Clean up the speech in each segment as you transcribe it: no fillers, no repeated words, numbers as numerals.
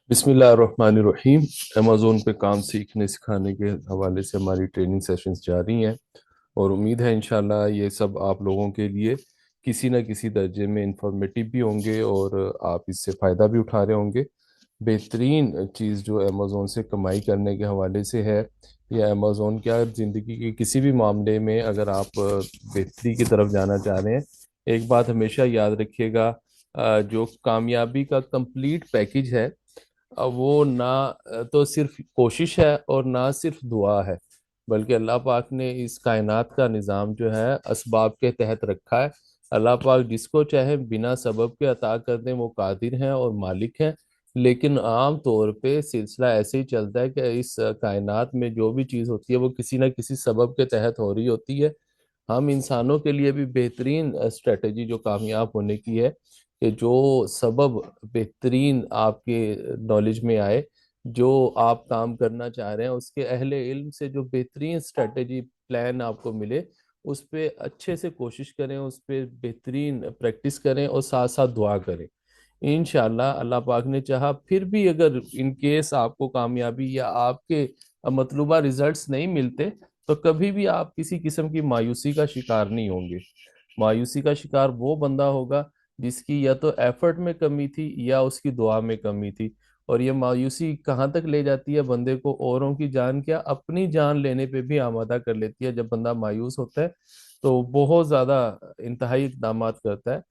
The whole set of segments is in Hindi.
बिस्मिल्लाहिर्रहमानिर्रहीम। अमेज़ोन पे काम सीखने सिखाने के हवाले से हमारी ट्रेनिंग सेशंस जारी हैं और उम्मीद है इंशाल्लाह ये सब आप लोगों के लिए किसी न किसी दर्जे में इंफॉर्मेटिव भी होंगे और आप इससे फ़ायदा भी उठा रहे होंगे। बेहतरीन चीज़ जो अमेज़ोन से कमाई करने के हवाले से है, या अमेज़ोन क्या ज़िंदगी के किसी भी मामले में अगर आप बेहतरी की तरफ जाना चाह रहे हैं, एक बात हमेशा याद रखिएगा। जो कामयाबी का कंप्लीट पैकेज है, अब वो ना तो सिर्फ कोशिश है और ना सिर्फ दुआ है, बल्कि अल्लाह पाक ने इस कायनात का निज़ाम जो है असबाब के तहत रखा है। अल्लाह पाक जिसको चाहे बिना सबब के अता कर दें, वो कादिर हैं और मालिक हैं। लेकिन आम तौर पे सिलसिला ऐसे ही चलता है कि इस कायनात में जो भी चीज़ होती है वो किसी न किसी सबब के तहत हो रही होती है। हम इंसानों के लिए भी बेहतरीन स्ट्रेटजी जो कामयाब होने की है कि जो सबब बेहतरीन आपके नॉलेज में आए, जो आप काम करना चाह रहे हैं उसके अहले इल्म से जो बेहतरीन स्ट्रेटजी प्लान आपको मिले, उस पे अच्छे से कोशिश करें, उस पे बेहतरीन प्रैक्टिस करें और साथ साथ दुआ करें। इंशाल्लाह अल्लाह पाक ने चाहा फिर भी अगर इन केस आपको कामयाबी या आपके मतलूबा रिजल्ट्स नहीं मिलते, तो कभी भी आप किसी किस्म की मायूसी का शिकार नहीं होंगे। मायूसी का शिकार वो बंदा होगा जिसकी या तो एफर्ट में कमी थी या उसकी दुआ में कमी थी। और ये मायूसी कहाँ तक ले जाती है बंदे को, औरों की जान क्या अपनी जान लेने पे भी आमादा कर लेती है। जब बंदा मायूस होता है तो बहुत ज़्यादा इंतहाई इकदाम करता है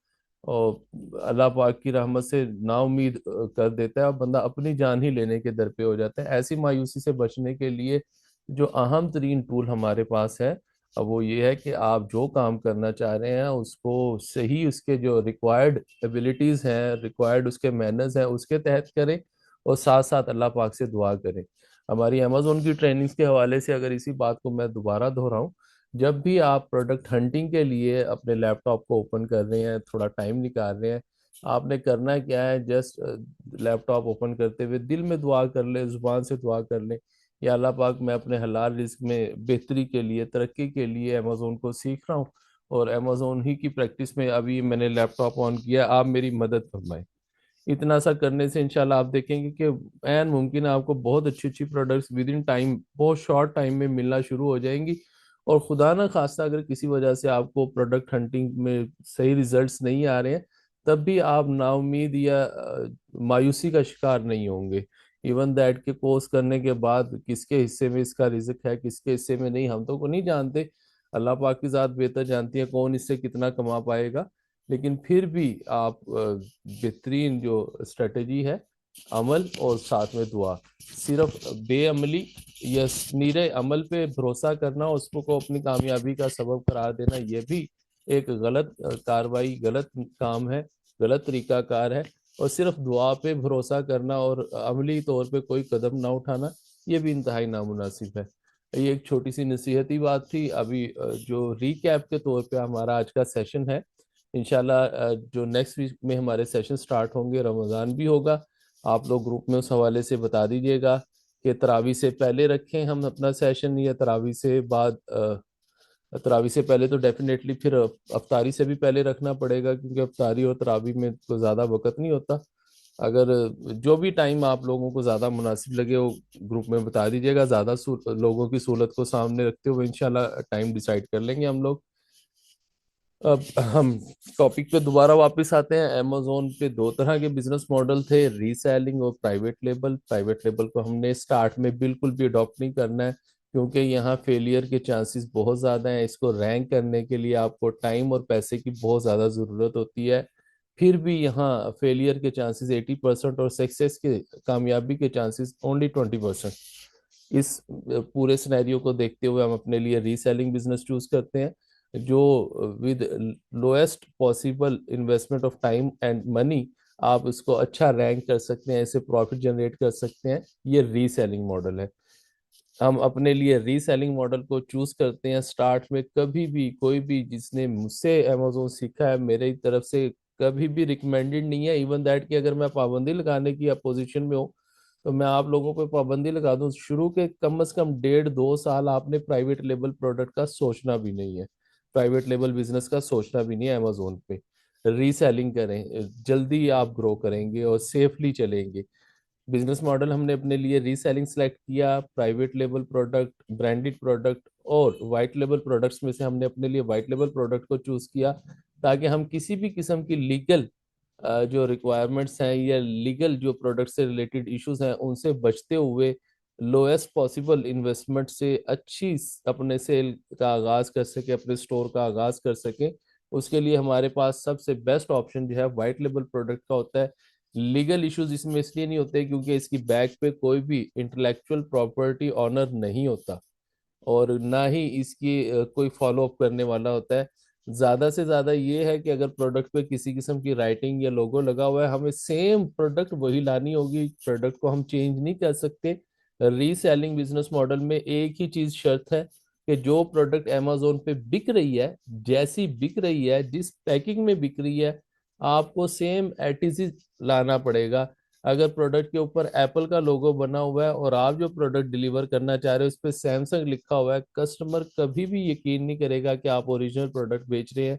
और अल्लाह पाक की रहमत से नाउम्मीद कर देता है और बंदा अपनी जान ही लेने के दर पे हो जाता है। ऐसी मायूसी से बचने के लिए जो अहम तरीन टूल हमारे पास है, अब वो ये है कि आप जो काम करना चाह रहे हैं उसको सही, उसके जो रिक्वायर्ड एबिलिटीज़ हैं, रिक्वायर्ड उसके मैनर्स हैं, उसके तहत करें और साथ साथ अल्लाह पाक से दुआ करें। हमारी अमेजोन की ट्रेनिंग्स के हवाले से अगर इसी बात को मैं दोबारा दोहराऊं, जब भी आप प्रोडक्ट हंटिंग के लिए अपने लैपटॉप को ओपन कर रहे हैं, थोड़ा टाइम निकाल रहे हैं, आपने करना क्या है, जस्ट लैपटॉप ओपन करते हुए दिल में दुआ कर ले, जुबान से दुआ कर ले, या अल्लाह पाक मैं अपने हलाल रिस्क में बेहतरी के लिए, तरक्की के लिए अमेज़ोन को सीख रहा हूँ और अमेज़ोन ही की प्रैक्टिस में अभी मैंने लैपटॉप ऑन किया, आप मेरी मदद फरमाएं। इतना सा करने से इंशाल्लाह आप देखेंगे कि एन मुमकिन है आपको बहुत अच्छी अच्छी प्रोडक्ट्स विद इन टाइम, बहुत शॉर्ट टाइम में मिलना शुरू हो जाएंगी। और खुदा ना खास्ता अगर किसी वजह से आपको प्रोडक्ट हंटिंग में सही रिजल्ट्स नहीं आ रहे हैं, तब भी आप नाउमीद या मायूसी का शिकार नहीं होंगे। इवन दैट के कोर्स करने के बाद किसके हिस्से में इसका रिज़्क है, किसके हिस्से में नहीं, हम तो को नहीं जानते। अल्लाह पाक की ज़ात बेहतर जानती है कौन इससे कितना कमा पाएगा। लेकिन फिर भी आप बेहतरीन जो स्ट्रेटजी है, अमल और साथ में दुआ, सिर्फ बेअमली या नीरे अमल पे भरोसा करना, उसको को अपनी कामयाबी का सबब करार देना, ये भी एक गलत कार्रवाई, गलत काम है, गलत तरीकाकार है। और सिर्फ दुआ पे भरोसा करना और अमली तौर पे कोई कदम ना उठाना, ये भी इंतहाई नामुनासिब है। ये एक छोटी सी नसीहती बात थी। अभी जो रीकैप के तौर पे हमारा आज का सेशन है, इंशाल्लाह जो नेक्स्ट वीक में हमारे सेशन स्टार्ट होंगे, रमज़ान भी होगा, आप लोग ग्रुप में उस हवाले से बता दीजिएगा कि तरावी से पहले रखें हम अपना सेशन या तरावी से बाद। तरावी से पहले तो डेफिनेटली, फिर अफ्तारी से भी पहले रखना पड़ेगा क्योंकि अफ्तारी और तरावी में तो ज़्यादा वक्त नहीं होता। अगर जो भी टाइम आप लोगों को ज़्यादा मुनासिब लगे वो ग्रुप में बता दीजिएगा। ज़्यादा लोगों की सहूलत को सामने रखते हुए इंशाल्लाह टाइम डिसाइड कर लेंगे हम लोग। अब हम टॉपिक पे दोबारा वापस आते हैं। अमेजोन पे दो तरह के बिजनेस मॉडल थे, रीसेलिंग और प्राइवेट लेबल। प्राइवेट लेबल को हमने स्टार्ट में बिल्कुल भी अडॉप्ट नहीं करना है क्योंकि यहाँ फेलियर के चांसेस बहुत ज़्यादा हैं। इसको रैंक करने के लिए आपको टाइम और पैसे की बहुत ज़्यादा ज़रूरत होती है। फिर भी यहाँ फेलियर के चांसेस 80% और सक्सेस के, कामयाबी के चांसेस ओनली 20%। इस पूरे सिनेरियो को देखते हुए हम अपने लिए रीसेलिंग बिजनेस चूज करते हैं, जो with lowest possible investment of time and money आप इसको अच्छा रैंक कर सकते हैं, ऐसे प्रॉफिट जनरेट कर सकते हैं। ये रीसेलिंग मॉडल है। हम अपने लिए रीसेलिंग मॉडल को चूज करते हैं। स्टार्ट में कभी भी कोई भी जिसने मुझसे अमेजोन सीखा है, मेरी तरफ से कभी भी रिकमेंडेड नहीं है। इवन दैट कि अगर मैं पाबंदी लगाने की अपोजिशन में हूँ, तो मैं आप लोगों पे पाबंदी लगा दूं, शुरू के कम से कम 1.5 2 साल आपने प्राइवेट लेबल प्रोडक्ट का सोचना भी नहीं है, प्राइवेट लेबल बिजनेस का सोचना भी नहीं है। अमेजोन पे रीसेलिंग करें, जल्दी आप ग्रो करेंगे और सेफली चलेंगे। बिजनेस मॉडल हमने अपने लिए रीसेलिंग सेलेक्ट किया, private label product, branded product और वाइट लेबल प्रोडक्ट्स में से हमने अपने लिए वाइट लेबल प्रोडक्ट को चूज किया, ताकि हम किसी भी किस्म की लीगल जो रिक्वायरमेंट्स हैं या लीगल जो प्रोडक्ट से रिलेटेड इश्यूज हैं उनसे बचते हुए लोएस्ट पॉसिबल इन्वेस्टमेंट से अच्छी अपने सेल का आगाज कर सके, अपने स्टोर का आगाज कर सके। उसके लिए हमारे पास सबसे बेस्ट ऑप्शन जो है वाइट लेबल प्रोडक्ट का होता है। लीगल इश्यूज इसमें इसलिए नहीं होते क्योंकि इसकी बैक पे कोई भी इंटेलेक्चुअल प्रॉपर्टी ऑनर नहीं होता और ना ही इसकी कोई फॉलो अप करने वाला होता है। ज्यादा से ज्यादा ये है कि अगर प्रोडक्ट पे किसी किस्म की राइटिंग या लोगो लगा हुआ है, हमें सेम प्रोडक्ट वही लानी होगी, प्रोडक्ट को हम चेंज नहीं कर सकते। रीसेलिंग बिजनेस मॉडल में एक ही चीज शर्त है कि जो प्रोडक्ट अमेजोन पे बिक रही है, जैसी बिक रही है, जिस पैकिंग में बिक रही है, आपको सेम एट इज लाना पड़ेगा। अगर प्रोडक्ट के ऊपर एप्पल का लोगो बना हुआ है और आप जो प्रोडक्ट डिलीवर करना चाह रहे हो उस पर सैमसंग लिखा हुआ है, कस्टमर कभी भी यकीन नहीं करेगा कि आप ओरिजिनल प्रोडक्ट बेच रहे हैं।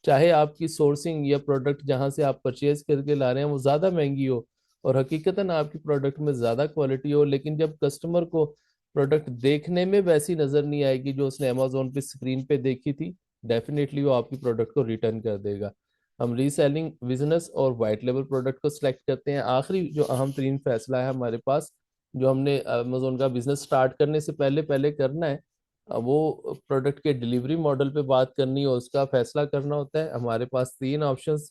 चाहे आपकी सोर्सिंग या प्रोडक्ट जहां से आप परचेज करके ला रहे हैं वो ज्यादा महंगी हो और हकीकतन आपकी प्रोडक्ट में ज्यादा क्वालिटी हो, लेकिन जब कस्टमर को प्रोडक्ट देखने में वैसी नजर नहीं आएगी जो उसने अमेजोन पे स्क्रीन पे देखी थी, डेफिनेटली वो आपकी प्रोडक्ट को रिटर्न कर देगा। हम रीसेलिंग बिजनेस और वाइट लेवल प्रोडक्ट को सिलेक्ट करते हैं। आखिरी जो अहम तरीन फैसला है हमारे पास, जो हमने अमेजोन का बिजनेस स्टार्ट करने से पहले पहले करना है, वो प्रोडक्ट के डिलीवरी मॉडल पे बात करनी है, उसका फैसला करना होता है। हमारे पास तीन ऑप्शंस,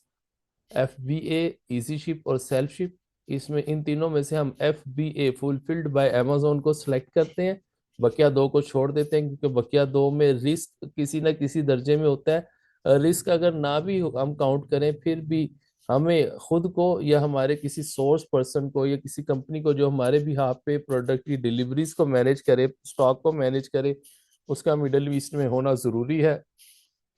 FBA, इजी शिप और सेल्फ शिप। इसमें इन तीनों में से हम FBA, फुलफिल्ड बाय अमेजोन को सिलेक्ट करते हैं। बकिया दो को छोड़ देते हैं क्योंकि बकिया दो में रिस्क किसी न किसी दर्जे में होता है। रिस्क अगर ना भी हम काउंट करें फिर भी हमें खुद को या हमारे किसी सोर्स पर्सन को या किसी कंपनी को जो हमारे भी हाथ पे प्रोडक्ट की डिलीवरीज को मैनेज करे, स्टॉक को मैनेज करे, उसका मिडल ईस्ट में होना जरूरी है।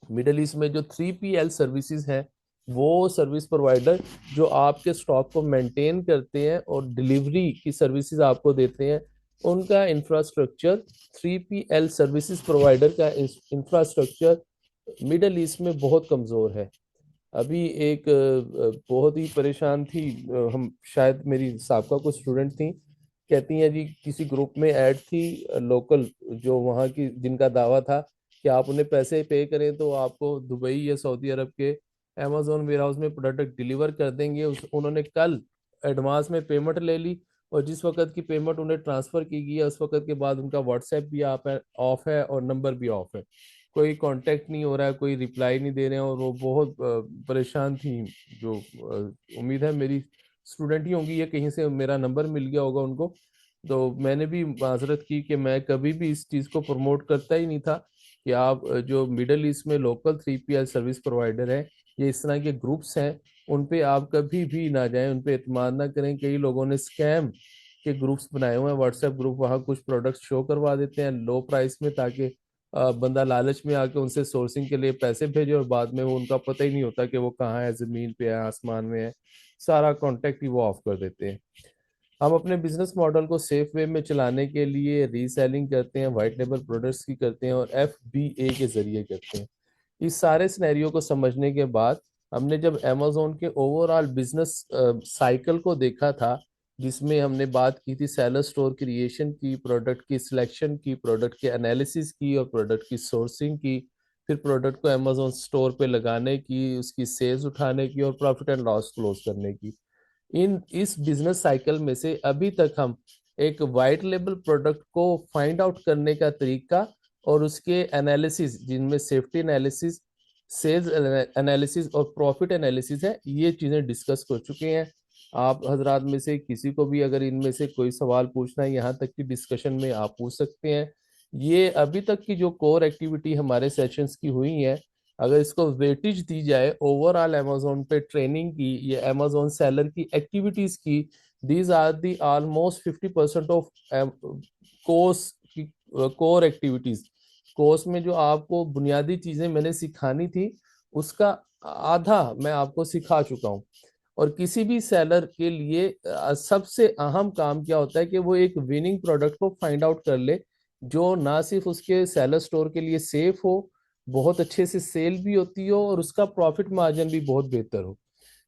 मिडल ईस्ट में जो 3PL सर्विसेज हैं, वो सर्विस प्रोवाइडर जो आपके स्टॉक को मेंटेन करते हैं और डिलीवरी की सर्विसेज आपको देते हैं, उनका इंफ्रास्ट्रक्चर, 3PL सर्विसेज प्रोवाइडर का इंफ्रास्ट्रक्चर मिडल ईस्ट में बहुत कमज़ोर है। अभी एक बहुत ही परेशान थी, हम शायद मेरी साहबका कुछ स्टूडेंट थी, कहती हैं जी किसी ग्रुप में ऐड थी लोकल जो वहाँ की, जिनका दावा था कि आप उन्हें पैसे पे करें तो आपको दुबई या सऊदी अरब के अमेजोन वेयर हाउस में प्रोडक्ट डिलीवर कर देंगे। उन्होंने कल एडवांस में पेमेंट ले ली और जिस वक्त की पेमेंट उन्हें ट्रांसफर की गई है उस वक्त के बाद उनका व्हाट्सएप भी आप ऑफ है और नंबर भी ऑफ है, कोई कांटेक्ट नहीं हो रहा है, कोई रिप्लाई नहीं दे रहे हैं और वो बहुत परेशान थी। जो उम्मीद है मेरी स्टूडेंट ही होंगी या कहीं से मेरा नंबर मिल गया होगा उनको। तो मैंने भी माजरत की कि मैं कभी भी इस चीज़ को प्रमोट करता ही नहीं था कि आप जो मिडल ईस्ट में लोकल 3PL सर्विस प्रोवाइडर हैं या इस तरह के ग्रुप्स हैं उन पे आप कभी भी ना जाएं, उन पे एतमाद ना करें। कई लोगों ने स्कैम के ग्रुप्स बनाए हुए हैं, व्हाट्सएप ग्रुप, वहाँ कुछ प्रोडक्ट्स शो करवा देते हैं लो प्राइस में ताकि बंदा लालच में आके उनसे सोर्सिंग के लिए पैसे भेजे और बाद में वो उनका पता ही नहीं होता कि वो कहाँ है, जमीन पे है, आसमान में है, सारा कांटेक्ट ही वो ऑफ कर देते हैं। हम अपने बिजनेस मॉडल को सेफ वे में चलाने के लिए रीसेलिंग करते हैं, वाइट लेबल प्रोडक्ट्स की करते हैं और FBA के जरिए करते हैं। इस सारे सिनेरियो को समझने के बाद हमने जब अमेजोन के ओवरऑल बिजनेस साइकिल को देखा था, जिसमें हमने बात की थी सेलर स्टोर क्रिएशन की, प्रोडक्ट की सिलेक्शन की, प्रोडक्ट के एनालिसिस की और प्रोडक्ट की सोर्सिंग की, फिर प्रोडक्ट को अमेजोन स्टोर पे लगाने की, उसकी सेल्स उठाने की और प्रॉफिट एंड लॉस क्लोज करने की, इन इस बिजनेस साइकिल में से अभी तक हम एक वाइट लेबल प्रोडक्ट को फाइंड आउट करने का तरीका और उसके एनालिसिस, जिनमें सेफ्टी एनालिसिस, सेल्स एनालिसिस और प्रॉफिट एनालिसिस है, ये चीजें डिस्कस कर चुके हैं। आप हजरात में से किसी को भी अगर इनमें से कोई सवाल पूछना है, यहाँ तक कि डिस्कशन में आप पूछ सकते हैं। ये अभी तक की जो कोर एक्टिविटी हमारे सेशंस की हुई है, अगर इसको वेटेज दी जाए ओवरऑल अमेजोन पे ट्रेनिंग की या अमेजोन सेलर की एक्टिविटीज की, these are the almost 50% of course की कोर एक्टिविटीज। कोर्स में जो आपको बुनियादी चीजें मैंने सिखानी थी उसका आधा मैं आपको सिखा चुका हूँ। और किसी भी सेलर के लिए सबसे अहम काम क्या होता है कि वो एक विनिंग प्रोडक्ट को फाइंड आउट कर ले जो ना सिर्फ उसके सेलर स्टोर के लिए सेफ हो, बहुत अच्छे से सेल भी होती हो और उसका प्रॉफिट मार्जिन भी बहुत बेहतर हो।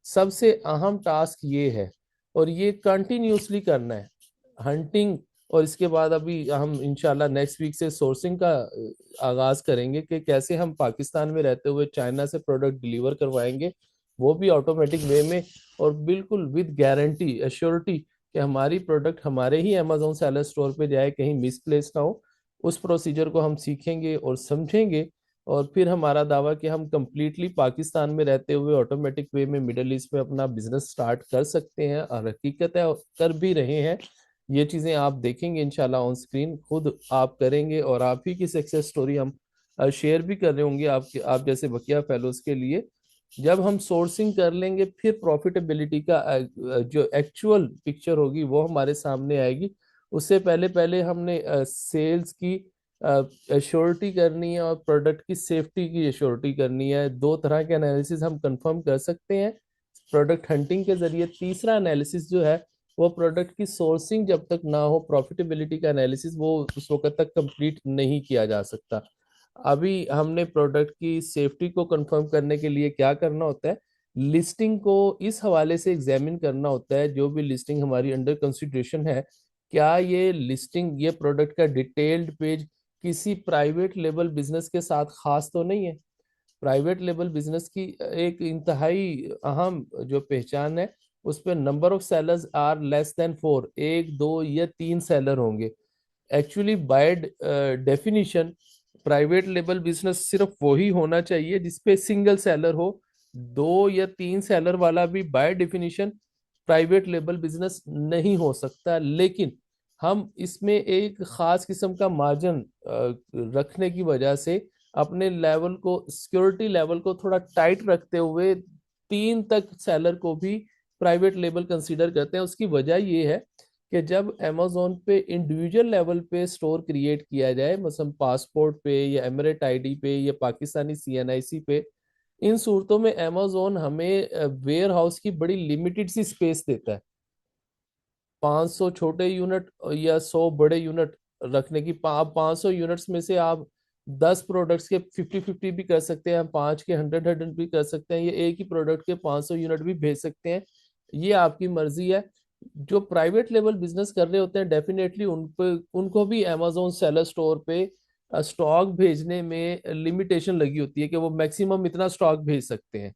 सबसे अहम टास्क ये है। और ये कंटिन्यूसली करना है, हंटिंग। और इसके बाद अभी हम इंशाल्लाह नेक्स्ट वीक से सोर्सिंग का आगाज करेंगे कि कैसे हम पाकिस्तान में रहते हुए चाइना से प्रोडक्ट डिलीवर करवाएंगे, वो भी ऑटोमेटिक वे में, और बिल्कुल विद गारंटी एश्योरिटी कि हमारी प्रोडक्ट हमारे ही अमेजोन सेलर स्टोर पे जाए, कहीं मिसप्लेस ना हो। उस प्रोसीजर को हम सीखेंगे और समझेंगे, और फिर हमारा दावा कि हम कंप्लीटली पाकिस्तान में रहते हुए ऑटोमेटिक वे में मिडल ईस्ट में अपना बिजनेस स्टार्ट कर सकते हैं, और हकीकत है कर भी रहे हैं। ये चीजें आप देखेंगे इंशाल्लाह ऑन स्क्रीन, खुद आप करेंगे, और आप ही की सक्सेस स्टोरी हम शेयर भी कर रहे होंगे आप जैसे बकिया फेलोज के लिए। जब हम सोर्सिंग कर लेंगे, फिर प्रॉफिटेबिलिटी का जो एक्चुअल पिक्चर होगी वो हमारे सामने आएगी। उससे पहले पहले हमने सेल्स की एश्योरिटी करनी है और प्रोडक्ट की सेफ्टी की एश्योरिटी करनी है। दो तरह के एनालिसिस हम कंफर्म कर सकते हैं प्रोडक्ट हंटिंग के जरिए। तीसरा एनालिसिस जो है वो प्रोडक्ट की सोर्सिंग जब तक ना हो, प्रॉफिटेबिलिटी का एनालिसिस वो उस वक्त तक कंप्लीट नहीं किया जा सकता। अभी हमने प्रोडक्ट की सेफ्टी को कंफर्म करने के लिए क्या करना होता है, लिस्टिंग को इस हवाले से एग्जामिन करना होता है, जो भी लिस्टिंग हमारी अंडर कंसिडरेशन है, क्या ये लिस्टिंग, ये प्रोडक्ट का डिटेल्ड पेज किसी प्राइवेट लेबल बिजनेस के साथ खास तो नहीं है। प्राइवेट लेबल बिजनेस की एक इंतहाई अहम जो पहचान है, उस पर number of sellers are less than 4, एक दो या तीन सेलर होंगे। Actually by definition private label business सिर्फ वही होना चाहिए जिसपे सिंगल सेलर हो। दो या तीन सेलर वाला भी by definition private label business नहीं हो सकता। लेकिन हम इसमें एक खास किस्म का मार्जिन रखने की वजह से अपने लेवल को, सिक्योरिटी लेवल को थोड़ा टाइट रखते हुए तीन तक सेलर को भी प्राइवेट लेबल कंसीडर करते हैं। उसकी वजह ये है कि जब अमेजोन पे इंडिविजुअल लेवल पे स्टोर क्रिएट किया जाए, मतलब पासपोर्ट पे या एमिरेट आईडी पे या पाकिस्तानी सीएनआईसी पे, इन सूरतों में अमेजोन हमें वेयर हाउस की बड़ी लिमिटेड सी स्पेस देता है। 500 छोटे यूनिट या 100 बड़े यूनिट रखने की, 500 यूनिट्स में से आप 10 प्रोडक्ट्स के 50-50 भी कर सकते हैं, 5 के 100-100 भी कर सकते हैं, ये एक ही प्रोडक्ट के 500 यूनिट भी भेज सकते हैं। ये आपकी मर्जी है। जो प्राइवेट लेवल बिजनेस कर रहे होते हैं, डेफिनेटली उन पे, उनको भी अमेजोन सेलर स्टोर पे स्टॉक भेजने में लिमिटेशन लगी होती है कि वो मैक्सिमम इतना स्टॉक भेज सकते हैं।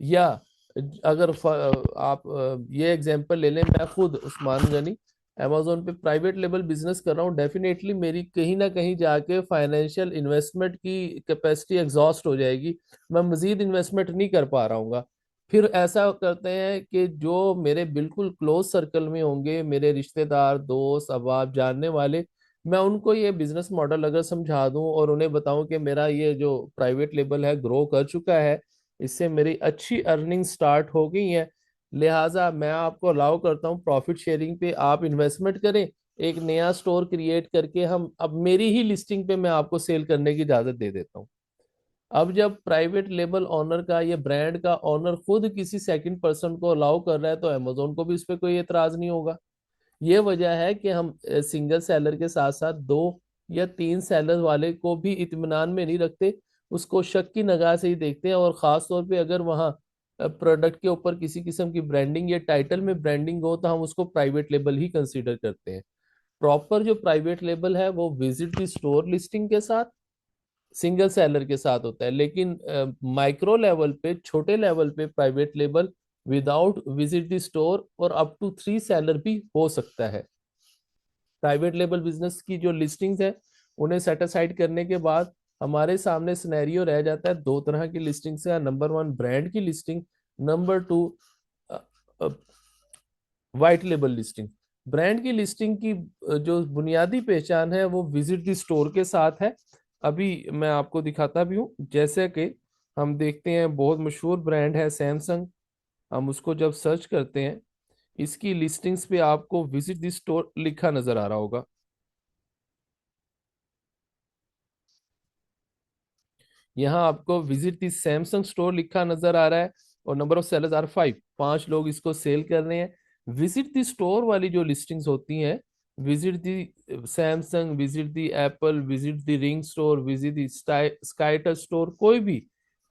या अगर आप ये एग्जांपल ले लें, मैं खुद उस्मान गनी अमेजोन पे प्राइवेट लेवल बिजनेस कर रहा हूँ, डेफिनेटली मेरी कहीं ना कहीं जाके फाइनेंशियल इन्वेस्टमेंट की कैपेसिटी एग्जॉस्ट हो जाएगी, मैं मजीद इन्वेस्टमेंट नहीं कर पा रहा हूँ। फिर ऐसा करते हैं कि जो मेरे बिल्कुल क्लोज सर्कल में होंगे, मेरे रिश्तेदार, दोस्त, अहबाब, जानने वाले, मैं उनको ये बिजनेस मॉडल अगर समझा दूं और उन्हें बताऊं कि मेरा ये जो प्राइवेट लेबल है ग्रो कर चुका है, इससे मेरी अच्छी अर्निंग स्टार्ट हो गई है, लिहाजा मैं आपको अलाउ करता हूँ प्रॉफिट शेयरिंग पे आप इन्वेस्टमेंट करें, एक नया स्टोर क्रिएट करके हम अब मेरी ही लिस्टिंग पे मैं आपको सेल करने की इजाजत दे देता हूँ। अब जब प्राइवेट लेबल ऑनर का, ये ब्रांड का ऑनर खुद किसी सेकंड पर्सन को अलाउ कर रहा है, तो अमेजोन को भी उस पर कोई एतराज नहीं होगा। ये वजह है कि हम सिंगल सेलर के साथ साथ दो या तीन सेलर वाले को भी इत्मीनान में नहीं रखते, उसको शक की निगाह से ही देखते हैं। और खास तौर पे अगर वहाँ प्रोडक्ट के ऊपर किसी किस्म की ब्रांडिंग या टाइटल में ब्रांडिंग हो, तो हम उसको प्राइवेट लेबल ही कंसीडर करते हैं। प्रॉपर जो प्राइवेट लेबल है वो विजिट दी स्टोर लिस्टिंग के साथ सिंगल सेलर के साथ होता है, लेकिन माइक्रो लेवल पे, छोटे लेवल पे private label without visit the store और अप टू 3 सेलर भी हो सकता है। प्राइवेट लेबल बिजनेस की जो लिस्टिंग्स है उन्हें सेटिसाइड करने के बाद हमारे सामने सिनेरियो रह जाता है, दो तरह की लिस्टिंग्स है। नंबर वन ब्रांड की listing, number two white label listing. Brand की लिस्टिंग की जो बुनियादी पहचान है वो विजिट द स्टोर के साथ है। अभी मैं आपको दिखाता भी हूँ, जैसे कि हम देखते हैं बहुत मशहूर ब्रांड है सैमसंग, हम उसको जब सर्च करते हैं, इसकी लिस्टिंग्स पे आपको विजिट द स्टोर लिखा नजर आ रहा होगा। यहाँ आपको विजिट दी सैमसंग स्टोर लिखा नजर आ रहा है, और नंबर ऑफ सेलर्स आर 5, 5 लोग इसको सेल कर रहे हैं। विजिट दी स्टोर वाली जो लिस्टिंग्स होती हैं, visit the Samsung, visit the Apple, visit the ring store, visit the स्काईटर स्टोर, कोई भी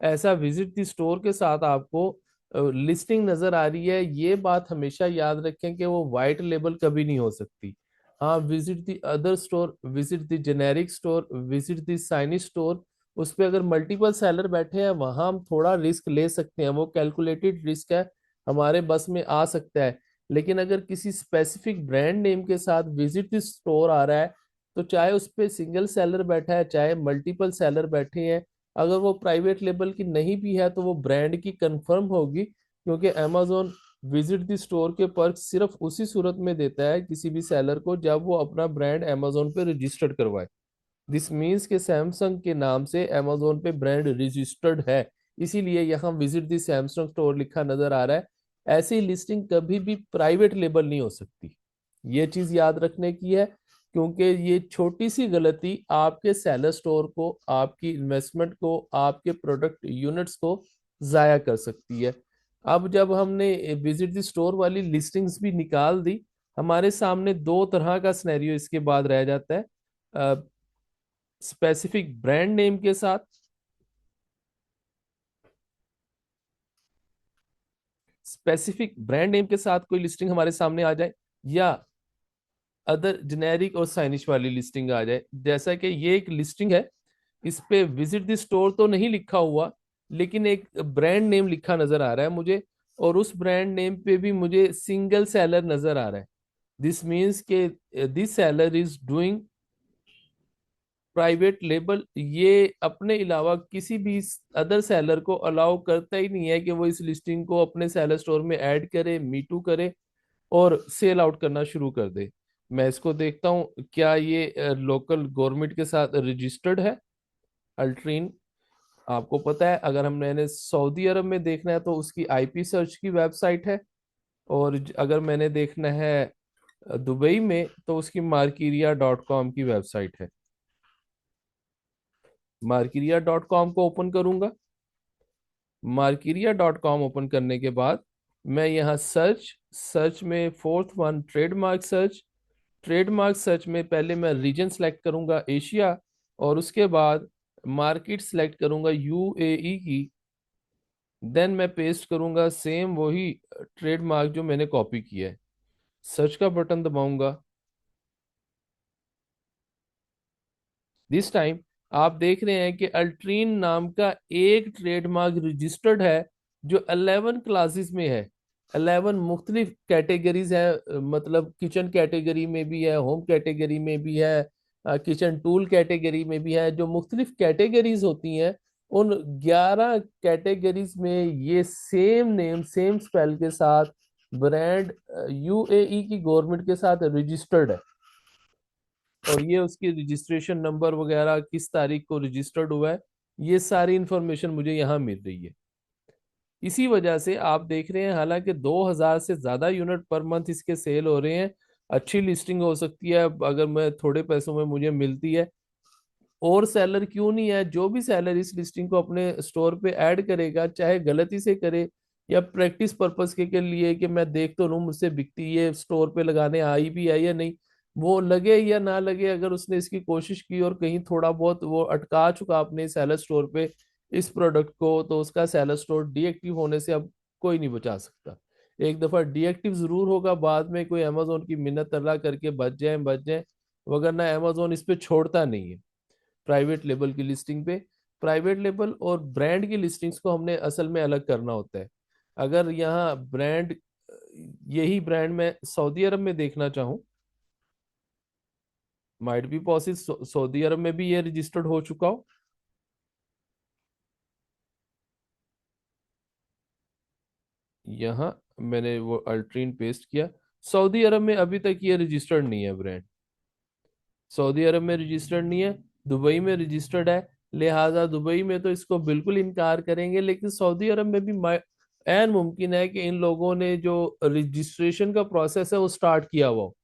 ऐसा विजिट दी स्टोर के साथ आपको लिस्टिंग नजर आ रही है, ये बात हमेशा याद रखें कि वो वाइट लेबल कभी नहीं हो सकती। हाँ, visit the other store, visit the generic store, visit the साइनिश स्टोर, उस पे अगर मल्टीपल सेलर बैठे हैं वहां हम थोड़ा रिस्क ले सकते हैं, वो कैलकुलेटेड रिस्क है, हमारे बस में आ सकता है। लेकिन अगर किसी स्पेसिफिक ब्रांड नेम के साथ विजिट द स्टोर आ रहा है, तो चाहे उस पे सिंगल सेलर बैठा है चाहे मल्टीपल सेलर बैठे हैं, अगर वो प्राइवेट लेबल की नहीं भी है तो वो ब्रांड की कंफर्म होगी, क्योंकि अमेजोन विजिट द स्टोर के पर्क सिर्फ उसी सूरत में देता है किसी भी सेलर को जब वो अपना ब्रांड अमेजोन पे रजिस्टर्ड करवाए। दिस मीन्स के सैमसंग के नाम से अमेजोन पे ब्रांड रजिस्टर्ड है, इसीलिए यहाँ विजिट द सैमसंग स्टोर लिखा नजर आ रहा है। ऐसी लिस्टिंग कभी भी प्राइवेट लेबल नहीं हो सकती, ये चीज याद रखने की है, क्योंकि ये छोटी सी गलती आपके सेलर स्टोर को, आपकी इन्वेस्टमेंट को, आपके प्रोडक्ट यूनिट्स को जाया कर सकती है। अब जब हमने विजिट द स्टोर वाली लिस्टिंग्स भी निकाल दी, हमारे सामने दो तरह का सिनेरियो इसके बाद रह जाता है। स्पेसिफिक ब्रांड नेम के साथ, स्पेसिफिक ब्रांड नेम के साथ कोई लिस्टिंग हमारे सामने आ जाए, या अदर जेनेरिक और साइनिश वाली लिस्टिंग आ जाए। जैसा कि ये एक लिस्टिंग है, इस पे विजिट द स्टोर तो नहीं लिखा हुआ, लेकिन एक ब्रांड नेम लिखा नजर आ रहा है मुझे, और उस ब्रांड नेम पे भी मुझे सिंगल सेलर नजर आ रहा है। दिस मीन्स के this seller is doing private label, ये अपने अलावा किसी भी अदर सेलर को अलाउ करता ही नहीं है कि वो इस लिस्टिंग को अपने सेलर स्टोर में ऐड करे, मीटू करे और सेल आउट करना शुरू कर दे। मैं इसको देखता हूँ क्या ये लोकल गवर्नमेंट के साथ रजिस्टर्ड है। अल्ट्रीन, आपको पता है अगर हम मैंने सऊदी अरब में देखना है तो उसकी आईपी सर्च की वेबसाइट है, और अगर मैंने देखना है दुबई में तो उसकी markiria.com की वेबसाइट है। markiria.com को ओपन करूंगा। markiria.com ओपन करने के बाद मैं यहाँ सर्च, सर्च में fourth one trademark search, trademark search में पहले मैं रीजन सेलेक्ट करूंगा एशिया, और उसके बाद मार्केट सेलेक्ट करूंगा यूएई की। देन मैं पेस्ट करूंगा सेम वही ट्रेडमार्क जो मैंने कॉपी किया है, सर्च का बटन दबाऊंगा। दिस टाइम आप देख रहे हैं कि अल्ट्रीन नाम का एक ट्रेडमार्क रजिस्टर्ड है, जो 11 क्लासेस में है। 11 मुख्तलिफ कैटेगरीज है, मतलब किचन कैटेगरी में भी है, होम कैटेगरी में भी है, किचन टूल कैटेगरी में भी है, जो मुख्तलिफ कैटेगरीज होती हैं। उन 11 कैटेगरीज में ये सेम नेम सेम स्पेल के साथ ब्रांड यूएई की गवर्नमेंट के साथ रजिस्टर्ड है, और ये उसकी रजिस्ट्रेशन नंबर वगैरह किस तारीख को रजिस्टर्ड हुआ है, ये सारी इंफॉर्मेशन मुझे यहाँ मिल रही है। इसी वजह से आप देख रहे हैं हालांकि 2000 से ज्यादा यूनिट पर मंथ इसके सेल हो रहे हैं, अच्छी लिस्टिंग हो सकती है अगर मैं थोड़े पैसों में मुझे मिलती है। और सेलर क्यों नहीं है, जो भी सेलर इस लिस्टिंग को अपने स्टोर पे ऐड करेगा, चाहे गलती से करे या प्रैक्टिस पर्पस के लिए कि मैं देख तो लूं मुझसे बिकती ये स्टोर पे लगाने आई भी है या नहीं, वो लगे या ना लगे, अगर उसने इसकी कोशिश की और कहीं थोड़ा बहुत वो अटका चुका अपने सेलर स्टोर पे इस प्रोडक्ट को, तो उसका सेलर स्टोर डीएक्टिव होने से अब कोई नहीं बचा सकता। एक दफा डीएक्टिव जरूर होगा, बाद में कोई अमेजोन की मिन्नत अल्लाह करके बच जाए, वगरना अमेजोन इस पे छोड़ता नहीं है। प्राइवेट लेबल की लिस्टिंग पे, प्राइवेट लेबल और ब्रांड की लिस्टिंग्स को हमने असल में अलग करना होता है। अगर यहाँ ब्रांड, यही ब्रांड मैं सऊदी अरब में देखना चाहूँ, माइट बी पॉसिबल सऊदी अरब में भी ये रजिस्टर्ड हो चुका हो। यहाँ मैंने वो अल्ट्रीन पेस्ट किया, सऊदी अरब में अभी तक ये रजिस्टर्ड नहीं है ब्रांड, सऊदी अरब में रजिस्टर्ड नहीं है, दुबई में रजिस्टर्ड है, लिहाजा दुबई में तो इसको बिल्कुल इनकार करेंगे, लेकिन सऊदी अरब में भी ऐन मुमकिन है कि इन लोगों ने जो रजिस्ट्रेशन का प्रोसेस है वो स्टार्ट किया हुआ हो।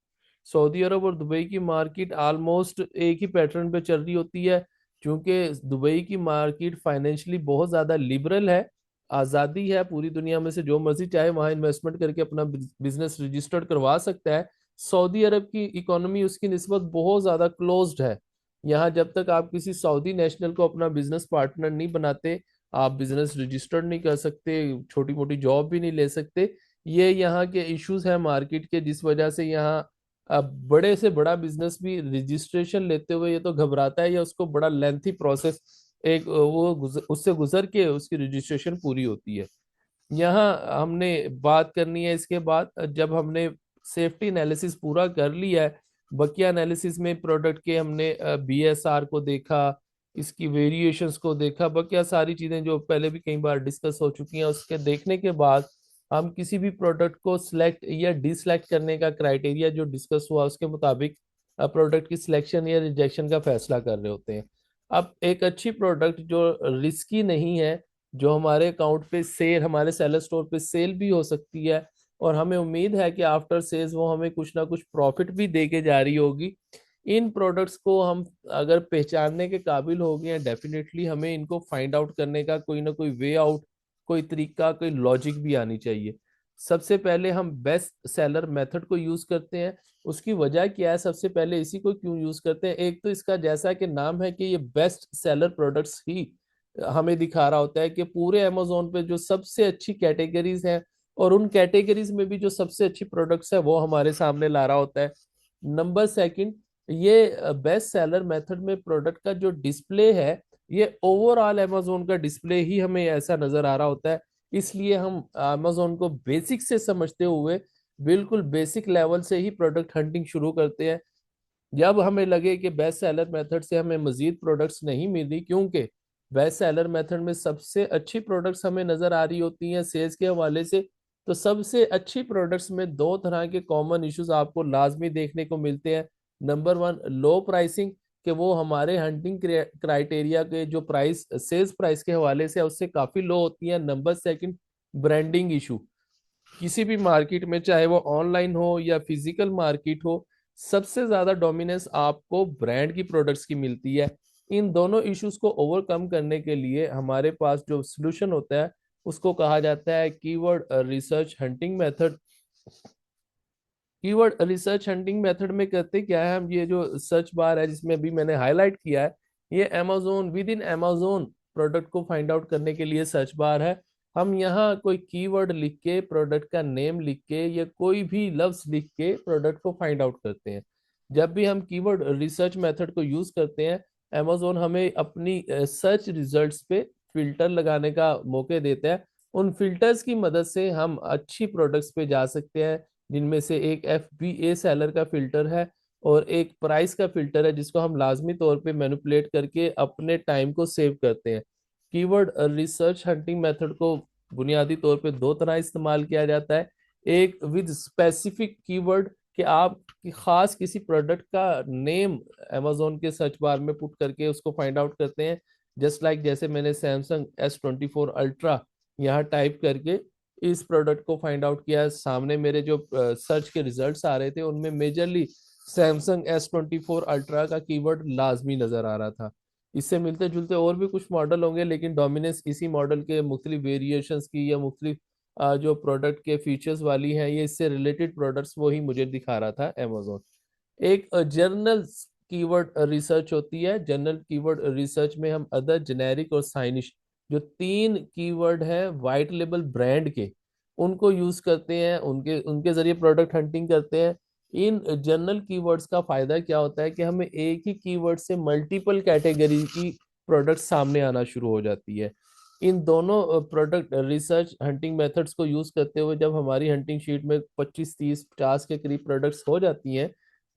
सऊदी अरब और दुबई की मार्केट ऑलमोस्ट एक ही पैटर्न पे चल रही होती है, क्योंकि दुबई की मार्केट फाइनेंशियली बहुत ज़्यादा लिबरल है, आज़ादी है, पूरी दुनिया में से जो मर्जी चाहे वहाँ इन्वेस्टमेंट करके अपना बिजनेस रजिस्टर्ड करवा सकता है। सऊदी अरब की इकोनॉमी उसकी निस्बत बहुत ज़्यादा क्लोज्ड है। यहाँ जब तक आप किसी सऊदी नेशनल को अपना बिजनेस पार्टनर नहीं बनाते, आप बिजनेस रजिस्टर्ड नहीं कर सकते, छोटी मोटी जॉब भी नहीं ले सकते। ये यहाँ के इश्यूज हैं मार्केट के, जिस वजह से यहाँ बड़े से बड़ा बिजनेस भी रजिस्ट्रेशन लेते हुए ये तो घबराता है, या उसको बड़ा लेंथी प्रोसेस एक उससे गुजर के उसकी रजिस्ट्रेशन पूरी होती है। यहाँ हमने बात करनी है इसके बाद, जब हमने सेफ्टी एनालिसिस पूरा कर लिया है, बकिया एनालिसिस में प्रोडक्ट के हमने बीएसआर को देखा, इसकी वेरिएशंस को देखा, बकिया सारी चीजें जो पहले भी कई बार डिस्कस हो चुकी हैं, उसके देखने के बाद हम किसी भी प्रोडक्ट को सिलेक्ट या डिसलेक्ट करने का क्राइटेरिया जो डिस्कस हुआ उसके मुताबिक प्रोडक्ट की सिलेक्शन या रिजेक्शन का फैसला कर रहे होते हैं। अब एक अच्छी प्रोडक्ट जो रिस्की नहीं है, जो हमारे अकाउंट पे सेल, हमारे सेलर स्टोर पे सेल भी हो सकती है, और हमें उम्मीद है कि आफ्टर सेल्स वो हमें कुछ ना कुछ प्रॉफिट भी दे के जा रही होगी, इन प्रोडक्ट्स को हम अगर पहचानने के काबिल हो गए हैं, डेफिनेटली हमें इनको फाइंड आउट करने का कोई ना कोई वे आउट, कोई तरीका, कोई लॉजिक भी आनी चाहिए। सबसे पहले हम बेस्ट सेलर मेथड को यूज करते हैं। उसकी वजह क्या है, सबसे पहले इसी को क्यों यूज करते हैं? एक तो इसका जैसा कि नाम है कि ये बेस्ट सेलर प्रोडक्ट्स ही हमें दिखा रहा होता है कि पूरे अमेजोन पे जो सबसे अच्छी कैटेगरीज हैं, और उन कैटेगरीज में भी जो सबसे अच्छी प्रोडक्ट्स है वो हमारे सामने ला रहा होता है। नंबर सेकंड, ये बेस्ट सेलर मेथड में प्रोडक्ट का जो डिस्प्ले है, ये ओवरऑल अमेजोन का डिस्प्ले ही हमें ऐसा नजर आ रहा होता है। इसलिए हम अमेजोन को बेसिक से समझते हुए बिल्कुल बेसिक लेवल से ही प्रोडक्ट हंटिंग शुरू करते हैं। जब हमें लगे कि बेस्ट सेलर मेथड से हमें मजीद प्रोडक्ट्स नहीं मिल रही, क्योंकि बेस्ट सेलर मेथड में सबसे अच्छी प्रोडक्ट्स हमें नजर आ रही होती हैं सेल्स के हवाले से, तो सबसे अच्छी प्रोडक्ट्स में दो तरह के कॉमन इश्यूज आपको लाजमी देखने को मिलते हैं। नंबर वन, लो प्राइसिंग, कि वो हमारे हंटिंग क्राइटेरिया के जो प्राइस, सेल्स प्राइस के हवाले से उससे काफी लो होती है। Number second, branding issue. किसी भी मार्केट में, चाहे वो ऑनलाइन हो या फिजिकल मार्केट हो, सबसे ज्यादा डोमिनेंस आपको ब्रांड की प्रोडक्ट्स की मिलती है। इन दोनों इश्यूज को ओवरकम करने के लिए हमारे पास जो सॉल्यूशन होता है उसको कहा जाता है keyword research hunting method. Keyword research hunting method में करते क्या है, हम ये जो सर्च बार है जिसमें अभी मैंने हाईलाइट किया है, ये Amazon, with in Amazon product को फाइंड आउट करने के लिए सर्च बार है। हम यहाँ कोई कीवर्ड लिख के, प्रोडक्ट का नेम लिख के, या कोई भी लफ्ज लिख के प्रोडक्ट को फाइंड आउट करते हैं। जब भी हम कीवर्ड रिसर्च मेथड को यूज करते हैं, अमेजोन हमें अपनी सर्च रिजल्ट्स पे फिल्टर लगाने का मौके देता है। उन फिल्टर्स की मदद से हम अच्छी प्रोडक्ट्स पे जा सकते हैं, जिनमें से एक FBA सेलर का फिल्टर है, और एक प्राइस का फिल्टर है, जिसको हम लाजमी तौर पे मैनिपुलेट करके अपने टाइम को सेव करते हैं। कीवर्ड रिसर्च हंटिंग मेथड को बुनियादी तौर पे दो तरह इस्तेमाल किया जाता है। एक विद स्पेसिफिक कीवर्ड, कि आप खास किसी प्रोडक्ट का नेम अमेजोन के सर्च बार में पुट करके उसको फाइंड आउट करते हैं। जस्ट लाइक जैसे मैंने सैमसंग S24 अल्ट्रा यहाँ टाइप करके इस प्रोडक्ट को फाइंड आउट किया, सामने मेरे जो सर्च के रिजल्ट्स आ रहे थे उनमें मेजरली सैमसंग S24 अल्ट्रा का कीवर्ड लाजमी नजर आ रहा था। इससे मिलते जुलते और भी कुछ मॉडल होंगे, लेकिन डोमिनेंस इसी मॉडल के मुख्तलिफ वेरिएशंस की, या मुख्तलिफ जो प्रोडक्ट के फीचर्स वाली हैं, ये इससे रिलेटेड प्रोडक्ट्स वो ही मुझे दिखा रहा था अमेजोन। एक जर्नल कीवर्ड रिसर्च होती है। जनरल कीवर्ड रिसर्च में हम अदर, जेनेरिक और साइनिश, जो तीन कीवर्ड हैं वाइट लेबल ब्रांड के, उनको यूज करते हैं, उनके उनके जरिए प्रोडक्ट हंटिंग करते हैं। इन जनरल कीवर्ड्स का फायदा क्या होता है कि हमें एक ही कीवर्ड से मल्टीपल कैटेगरी की प्रोडक्ट सामने आना शुरू हो जाती है। इन दोनों प्रोडक्ट रिसर्च हंटिंग मेथड्स को यूज करते हुए जब हमारी हंटिंग शीट में 25, 30, 50 के करीब प्रोडक्ट्स हो जाती हैं,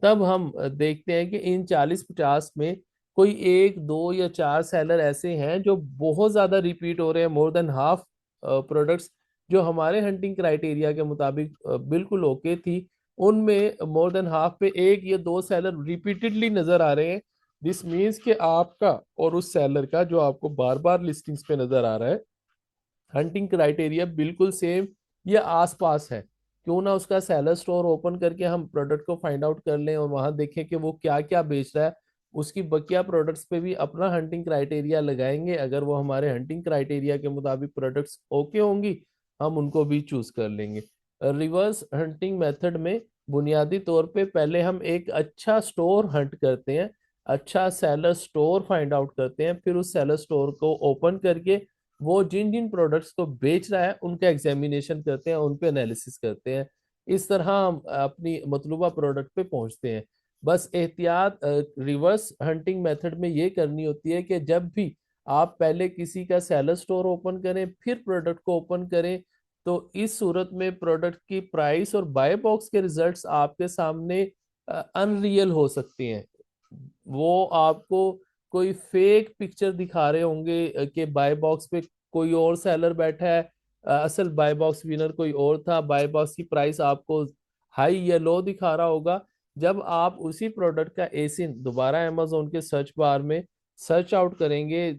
तब हम देखते हैं कि इन 40-50 में कोई एक, दो या चार सेलर ऐसे हैं जो बहुत ज्यादा रिपीट हो रहे हैं, मोर देन हाफ प्रोडक्ट्स जो हमारे हंटिंग क्राइटेरिया के मुताबिक बिल्कुल ओके थी, उनमें मोर देन हाफ पे एक या दो सेलर रिपीटेडली नजर आ रहे हैं। दिस मीन्स कि आपका और उस सेलर का जो आपको बार बार लिस्टिंग्स पे नजर आ रहा है, हंटिंग क्राइटेरिया बिल्कुल सेम या आसपास है। क्यों ना उसका सेलर स्टोर ओपन करके हम प्रोडक्ट को फाइंड आउट कर लें और वहां देखें कि वो क्या क्या बेच रहा है, उसकी बकिया प्रोडक्ट्स पे भी अपना हंटिंग क्राइटेरिया लगाएंगे। अगर वो हमारे हंटिंग क्राइटेरिया के मुताबिक प्रोडक्ट्स ओके होंगी, हम उनको भी चूज कर लेंगे। रिवर्स हंटिंग मेथड में बुनियादी तौर पे पहले हम एक अच्छा स्टोर हंट करते हैं, अच्छा सेलर स्टोर फाइंड आउट करते हैं, फिर उस सेलर स्टोर को ओपन करके वो जिन जिन प्रोडक्ट्स को बेच रहा है उनका एग्जामिनेशन करते हैं, उन पे एनालिसिस करते हैं। इस तरह हम अपनी मतलूबा प्रोडक्ट पे पहुंचते हैं। बस एहतियात रिवर्स हंटिंग मेथड में ये करनी होती है कि जब भी आप पहले किसी का सेलर स्टोर ओपन करें फिर प्रोडक्ट को ओपन करें, तो इस सूरत में प्रोडक्ट की प्राइस और बाय बॉक्स के रिजल्ट्स आपके सामने अनरियल हो सकते हैं। वो आपको कोई फेक पिक्चर दिखा रहे होंगे कि बाय बॉक्स पे कोई और सेलर बैठा है, असल बाय बॉक्स विनर कोई और था, बाय बॉक्स की प्राइस आपको हाई या लो दिखा रहा होगा। जब आप उसी प्रोडक्ट का एसिन दोबारा अमेजोन के सर्च बार में सर्च आउट करेंगे,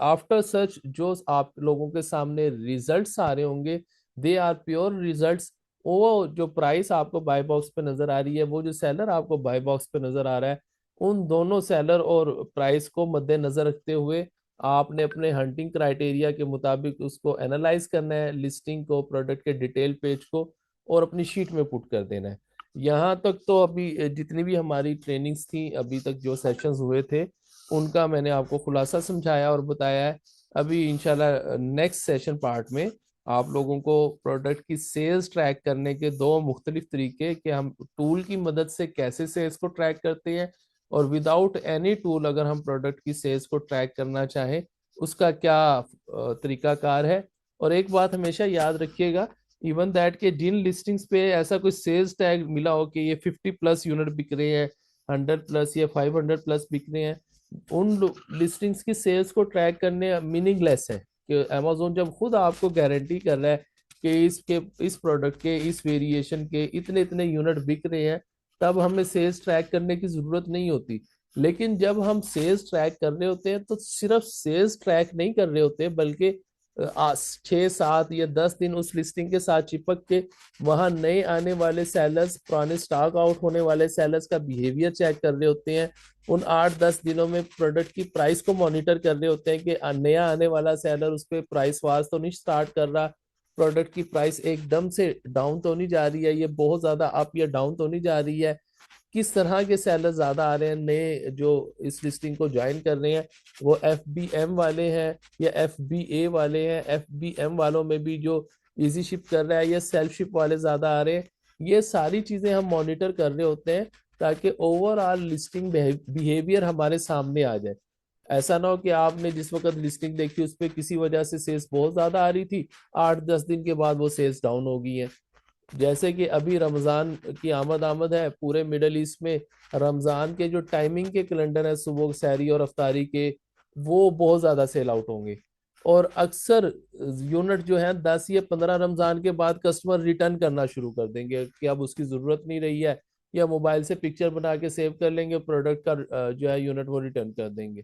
आफ्टर सर्च जो आप लोगों के सामने रिजल्ट्स आ रहे होंगे, दे आर प्योर रिजल्ट्स। वो जो प्राइस आपको बाय बॉक्स पे नजर आ रही है, वो जो सेलर आपको बाय बॉक्स पे नजर आ रहा है, उन दोनों सेलर और प्राइस को मद्देनजर रखते हुए आपने अपने हंटिंग क्राइटेरिया के मुताबिक उसको एनालाइज करना है, लिस्टिंग को, प्रोडक्ट के डिटेल पेज को, और अपनी शीट में पुट कर देना है। यहाँ तक तो अभी जितनी भी हमारी ट्रेनिंग्स थी, अभी तक जो सेशंस हुए थे, उनका मैंने आपको खुलासा समझाया और बताया है। अभी इंशाल्लाह नेक्स्ट सेशन पार्ट में आप लोगों को प्रोडक्ट की सेल्स ट्रैक करने के दो मुख्तलिफ तरीके, कि हम टूल की मदद से कैसे सेल्स को ट्रैक करते हैं, और विदाउट एनी टूल अगर हम प्रोडक्ट की सेल्स को ट्रैक करना चाहें उसका क्या तरीकाकार है। और एक बात हमेशा याद रखिएगा, इवन दैट के जिन लिस्टिंग्स पे ऐसा कोई सेल्स टैग मिला हो कि ये 50+ यूनिट बिक रहे हैं, 100+ या 500+ बिक रहे हैं, उन लिस्टिंग्स की सेल्स को ट्रैक करने मीनिंगलेस है। कि अमेजोन जब खुद आपको गारंटी कर रहा है कि इसके इस प्रोडक्ट के इस वेरिएशन के इतने इतने यूनिट बिक रहे हैं, तब हमें सेल्स ट्रैक करने की जरूरत नहीं होती। लेकिन जब हम सेल्स ट्रैक कर रहे होते हैं तो सिर्फ सेल्स ट्रैक नहीं कर रहे होते, बल्कि 6, 7 या 10 दिन उस लिस्टिंग के साथ चिपक के वहां नए आने वाले सेलर्स, पुराने स्टॉक आउट होने वाले सेलर्स का बिहेवियर चेक कर रहे होते हैं। उन 8, 10 दिनों में प्रोडक्ट की प्राइस को मॉनिटर कर रहे होते हैं कि नया आने वाला सेलर उस पर प्राइस वार तो नहीं स्टार्ट कर रहा, प्रोडक्ट की प्राइस एकदम से डाउन तो नहीं जा रही है, ये बहुत ज्यादा अप या डाउन तो नहीं जा रही है, किस तरह के सेलर ज्यादा आ रहे हैं नए जो इस लिस्टिंग को ज्वाइन कर रहे हैं, वो FBM वाले हैं या FBA वाले हैं, FBM वालों में भी जो इजी शिप कर रहा है या सेल्फ शिप वाले ज्यादा आ रहे हैं। ये सारी चीजें हम मॉनिटर कर रहे होते हैं ताकि ओवरऑल लिस्टिंग बिहेवियर हमारे सामने आ जाए। ऐसा ना हो कि आपने जिस वक्त लिस्टिंग देखी उस पर किसी वजह से सेल्स बहुत ज्यादा आ रही थी, 8, 10 दिन के बाद वो सेल्स डाउन हो गई है। जैसे कि अभी रमजान की आमद आमद है पूरे मिडल ईस्ट में, रमजान के जो टाइमिंग के कैलेंडर है सुबह सहरी और अफ्तारी के, वो बहुत ज्यादा सेल आउट होंगे। और अक्सर यूनिट जो है 10 या 15 रमजान के बाद कस्टमर रिटर्न करना शुरू कर देंगे कि अब उसकी जरूरत नहीं रही है, या मोबाइल से पिक्चर बना के सेव कर लेंगे, प्रोडक्ट का जो है यूनिट वो रिटर्न कर देंगे,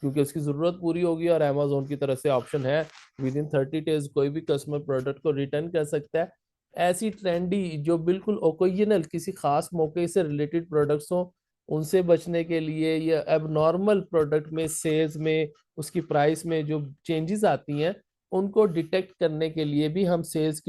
क्योंकि उसकी जरूरत पूरी होगी और अमेजोन की तरफ से ऑप्शन है विद इन 30 डेज कोई भी कस्टमर प्रोडक्ट को रिटर्न कर सकता है। ऐसी ट्रेंडी जो बिल्कुल ओकेजनल किसी खास मौके से रिलेटेड प्रोडक्ट्स हो, उनसे बचने के लिए या अब नॉर्मल प्रोडक्ट में सेल्स में उसकी प्राइस में जो चेंजेस आती हैं, उनको डिटेक्ट करने के लिए भी हम सेल्स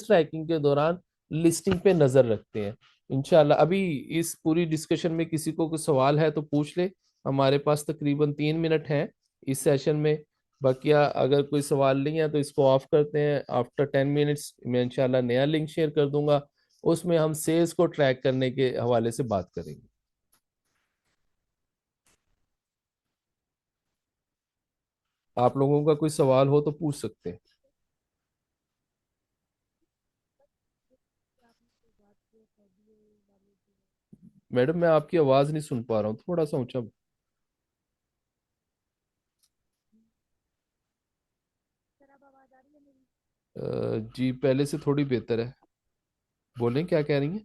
ट्रैकिंग के दौरान लिस्टिंग पे नजर रखते हैं। इंशाल्लाह अभी इस पूरी डिस्कशन में किसी को कोई सवाल है तो पूछ ले। हमारे पास तकरीबन 3 मिनट हैं इस सेशन में। बाकी अगर कोई सवाल नहीं है तो इसको ऑफ करते हैं। आफ्टर 10 मिनट्स मैं इंशाल्लाह नया लिंक शेयर कर दूंगा, उसमें हम सेल्स को ट्रैक करने के हवाले से बात करेंगे। आप लोगों का कोई सवाल हो तो पूछ सकते हैं। मैडम मैं आपकी आवाज़ नहीं सुन पा रहा हूँ, थोड़ा सा ऊंचा। जी पहले से थोड़ी बेहतर है। बोलें क्या कह रही हैं।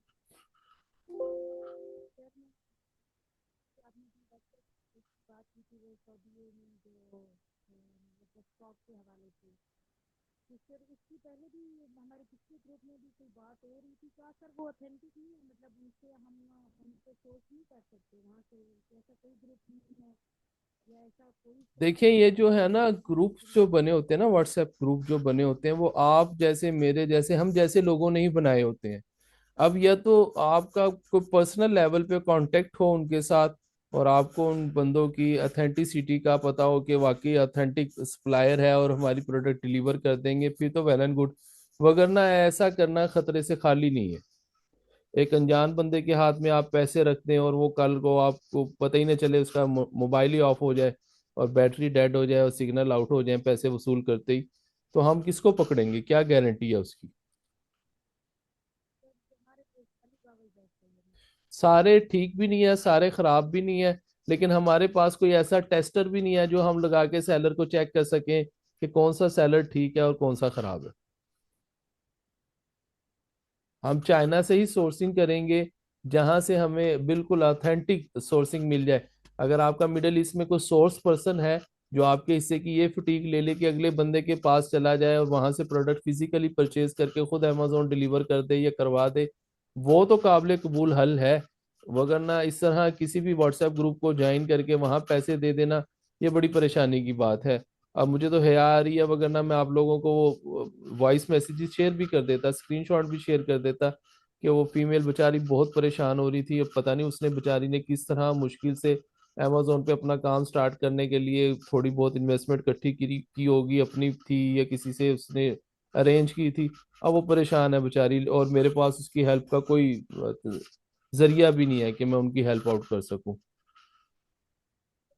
देखिए ये जो है ना ग्रुप जो बने होते हैं ना, व्हाट्सएप ग्रुप जो बने होते हैं, वो आप जैसे मेरे जैसे हम जैसे लोगों ने ही बनाए होते हैं। अब या तो आपका कोई पर्सनल लेवल पे कांटेक्ट हो उनके साथ, और आपको उन बंदों की अथेंटिसिटी का पता हो कि वाकई अथेंटिक सप्लायर है और हमारी प्रोडक्ट डिलीवर कर देंगे, फिर तो वेल एंड गुड। वगरना ऐसा करना खतरे से खाली नहीं है। एक अनजान बंदे के हाथ में आप पैसे रख दें और वो कल को आपको पता ही ना चले, उसका मोबाइल ही ऑफ हो जाए और बैटरी डेड हो जाए और सिग्नल आउट हो जाए पैसे वसूल करते ही, तो हम किसको पकड़ेंगे? क्या गारंटी है उसकी? सारे ठीक भी नहीं है, सारे खराब भी नहीं है, लेकिन हमारे पास कोई ऐसा टेस्टर भी नहीं है जो हम लगा के सेलर को चेक कर सकें कि कौन सा सेलर ठीक है और कौन सा खराब है। हम चाइना से ही सोर्सिंग करेंगे, जहां से हमें बिल्कुल ऑथेंटिक सोर्सिंग मिल जाए। अगर आपका मिडिल ईस्ट में कोई सोर्स पर्सन है जो आपके हिस्से की ये फटीक ले ले कि अगले बंदे के पास चला जाए और वहां से प्रोडक्ट फिजिकली परचेज करके खुद अमेजोन डिलीवर कर दे या करवा दे, वो तो काबिल कबूल हल है। वरना इस तरह किसी भी व्हाट्सएप ग्रुप को ज्वाइन करके वहां पैसे दे देना, ये बड़ी परेशानी की बात है। अब मुझे तो हया आ रही है, वरना मैं आप लोगों को वो वॉइस मैसेजेस शेयर भी कर देता, स्क्रीनशॉट भी शेयर कर देता कि वो फीमेल बेचारी बहुत परेशान हो रही थी। अब पता नहीं उसने बेचारी ने किस तरह मुश्किल से अमेजोन पे अपना काम स्टार्ट करने के लिए थोड़ी बहुत इन्वेस्टमेंट इकट्ठी की होगी, अपनी थी या किसी से उसने अरेंज की थी। अब वो परेशान है बेचारी और मेरे पास उसकी हेल्प का कोई जरिया भी नहीं है कि मैं उनकी हेल्प आउट कर सकूं।